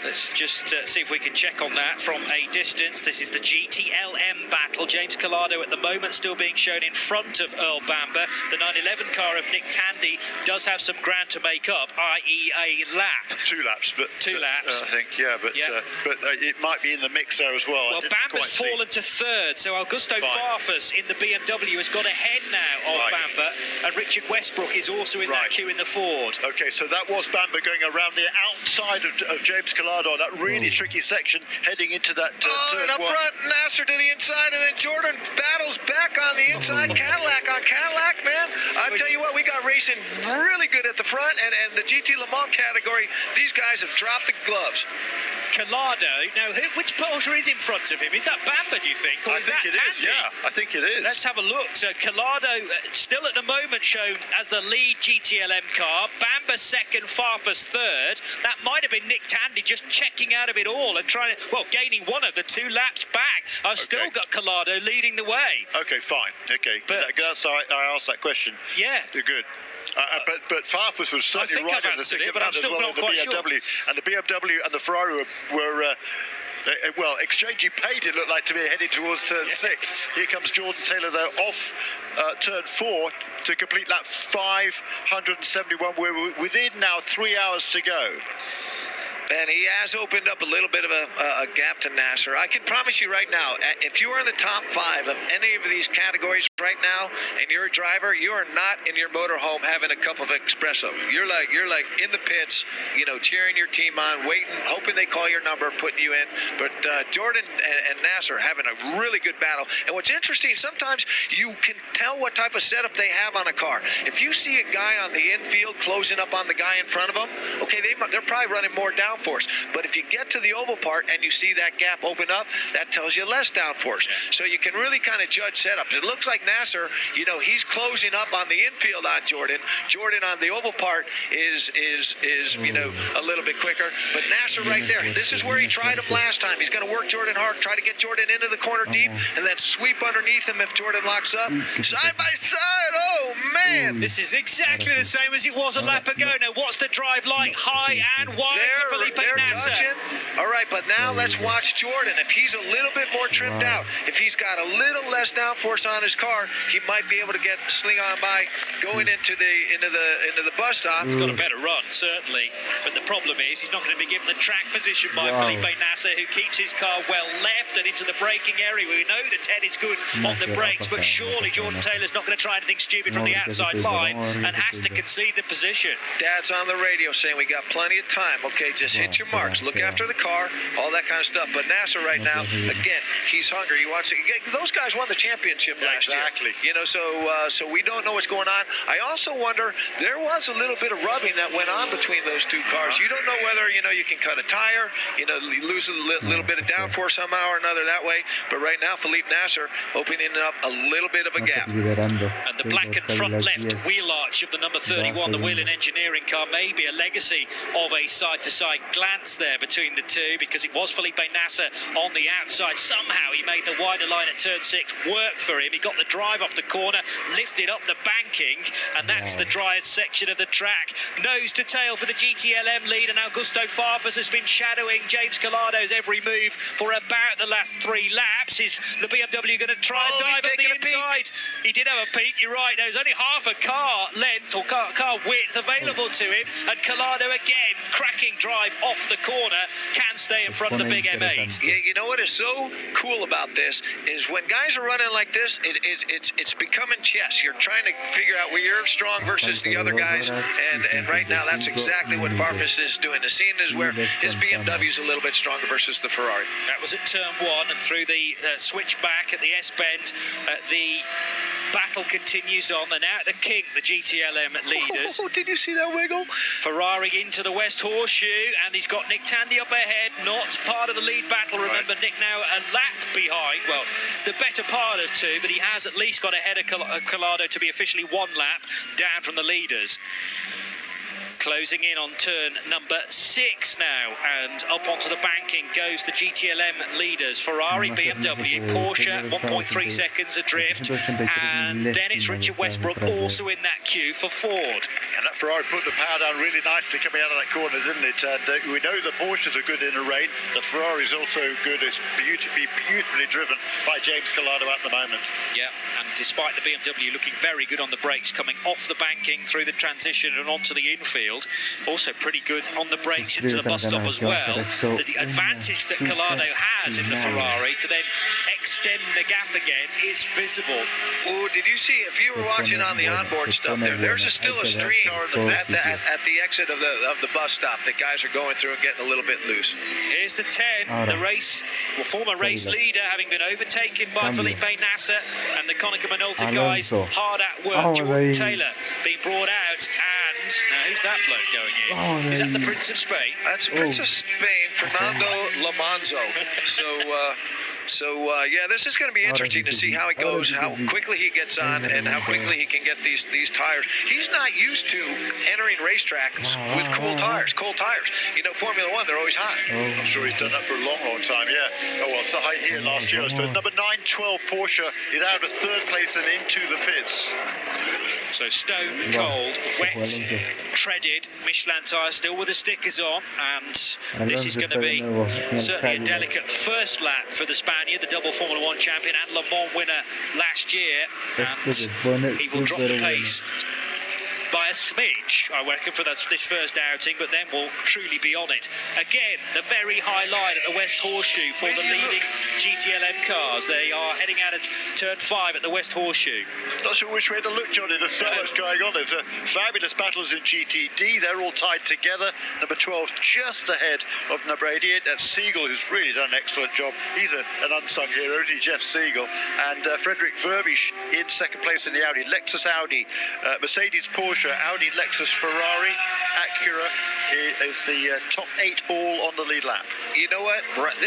Let's just see if we can check on that from a distance. This is the GTLM battle. James Collado at the moment still being shown in front of Earl Bamber. The 911 car of Nick Tandy does have some ground to make up, i.e. a lap. 2 laps, but 2 laps. I think, yeah, but it might be in the mix there as well. Well, Bamber's fallen to 3rd, so Augusto Farfus in the BMW has got ahead now of Bamber, and Richard Westbrook is also in that queue in the Ford. Okay, so that was Bamber going around the outside of James Collado on that really tricky section heading into that and up front, Nasser to the inside, and then Jordan battles back on the inside. Cadillac on Cadillac, man. I tell you what, we got racing really good at the front, and the GT Le Mans category, these guys have dropped the gloves. Collado, now which Porsche is in front of him? Is that Bamber, do you think? Or I think it is, yeah. I think it is. Let's have a look. So Collado still at the moment shown as the lead GTLM car. Bamber 2nd, Farfus 3rd. That might have been Nick Tandy just checking out of it all and trying to, well, gaining one of the 2 laps back. I've still got Collado leading the way. Okay, fine. Okay, that's I asked that question. Yeah. You're good. But Farfus was certainly right in the thick of that as well in the BMW. And the BMW and the Ferrari were well, exchanging paint, it looked like to me, heading towards turn 6. Here comes Jordan Taylor, though, off turn 4 to complete lap 571. We're within now 3 hours to go. And he has opened up a little bit of a gap to Nasser. I can promise you right now, if you are in the top 5 of any of these categories right now, and you're a driver, you are not in your motorhome having a cup of espresso. You're like in the pits, you know, cheering your team on, waiting, hoping they call your number, putting you in. But Jordan and Nasser having a really good battle. And what's interesting, sometimes you can tell what type of setup they have on a car. If you see a guy on the infield closing up on the guy in front of them, okay, they're probably running more downforce. But if you get to the oval part and you see that gap open up, that tells you less downforce. So you can really kind of judge setups. It looks like Nasser, you know, he's closing up on the infield on Jordan. Jordan on the oval part is you know, a little bit quicker. But Nasser right there, this is where he tried him last time. He's going to work Jordan hard, try to get Jordan into the corner deep, and then sweep underneath him if Jordan locks up. Side by side, oh man! This is exactly the same as it was a lap ago. Now, what's the drive like? High and wide for Felipe Nasser. All right, but now let's watch Jordan. If he's a little bit more trimmed out, if he's got a little less downforce on his car, he might be able to get sling on by going into the bus stop. He's got a better run, certainly. But the problem is he's not going to be given the track position by Felipe Nasser, who keeps his car well left and into the braking area. We know the 10 is good on the brakes, but surely Jordan Taylor's not going to try anything stupid from the outside line and has to concede the position. Dad's on the radio saying we got plenty of time. Okay, just hit your marks. Look after the car, all that kind of stuff. But Nasser right now, again, he's hungry. He wants to. Those guys won the championship last year. You know, so we don't know what's going on. I also wonder, there was a little bit of rubbing that went on between those two cars. You don't know whether, you know, you can cut a tire, you know, lose a little bit of downforce somehow or another that way. But right now, Felipe Nasser opening up a little bit of a gap. And the black and front left wheel arch of the number 31, the Whelen Engineering car, may be a legacy of a side-to-side glance there between the two, because it was Felipe Nasser on the outside. Somehow he made the wider line at turn 6 work for him. He got the drive off the corner, lifted up the banking, and that's the driest section of the track. Nose to tail for the GTLM lead, and Augusto Farfus has been shadowing James Collado's every move for about the last 3 laps. Is the BMW going to try and dive on the inside? He did have a peek, you're right. There's only half a car length or car width available to him, and Collado again, cracking drive off the corner, can stay in front of the big M8. Yeah, you know what is so cool about this is when guys are running like this, it's becoming chess. You're trying to figure out where you're strong versus the other guys, and right now that's exactly what Farfus is doing. The scene is where his BMW is a little bit stronger versus the Ferrari. That was at turn 1, and through the switchback at the S-bend, the battle continues on. And out the king, the GTLM leaders. Oh, did you see that wiggle? Ferrari into the West Horseshoe, and he's got Nick Tandy up ahead, not part of the lead battle. Remember, Nick now a lap behind, well, the better part of 2, but he has at least got ahead of Collado to be officially 1 lap down from the leaders. Closing in on turn number 6 now, and up onto the banking goes the GTLM leaders, Ferrari, BMW, Porsche, 1.3 seconds adrift, and then it's Richard Westbrook also in that queue for Ford. And that Ferrari put the power down really nicely coming out of that corner, didn't it? And we know the Porsches are good in the rain. The Ferrari's also good. It's beautifully driven by James Calado at the moment. Yeah, and despite the BMW looking very good on the brakes coming off the banking through the transition and onto the infield, also pretty good on the brakes into the bus stop as well. The advantage that Calado has in the Ferrari to then extend the gap again is visible. Oh, did you see, if you were watching on the onboard stuff there's still a stream at the exit of the bus stop that guys are going through and getting a little bit loose. Here's the 10, the race, former race leader, having been overtaken by Felipe Nasser, and the Konica Minolta guys hard at work. Jordan Taylor being brought out, and now who's that bloke going in? Is that the Prince of Spain? That's Prince of Spain, Fernando Lamonzo. So yeah, this is going to be interesting to see how it goes, how quickly he gets on, and how quickly he can get these tires. He's not used to entering racetracks with cold tires. You know, Formula One, they're always hot. I'm sure he's done that for a long time, yeah. Oh, well, it's a high here last year, I suppose. Number 912 Porsche is out of third place and into the pits. So stone cold, wet, treaded Michelin tyre still with the stickers on, and this is going to be certainly a delicate first lap for the Spaniard, the double Formula One champion and Le Mans winner last year, and he will drop the pace by a smidge, I reckon, for this first outing, but then we'll truly be on it. Again, the very high line at the West Horseshoe for the leading GTLM cars. They are heading out of turn 5 at the West Horseshoe. Not sure which way to look, Johnny. There's so much going on. There's fabulous battles in GTD. They're all tied together. Number 12 just ahead of number 88. That's Siegel, who's really done an excellent job. He's an unsung hero, isn't he, Jeff Siegel? And Frederick Verbisch in second place in the Audi. Lexus Audi, Mercedes Porsche, Audi, Lexus, Ferrari, Acura is the top 8 all on the lead lap. You know what? This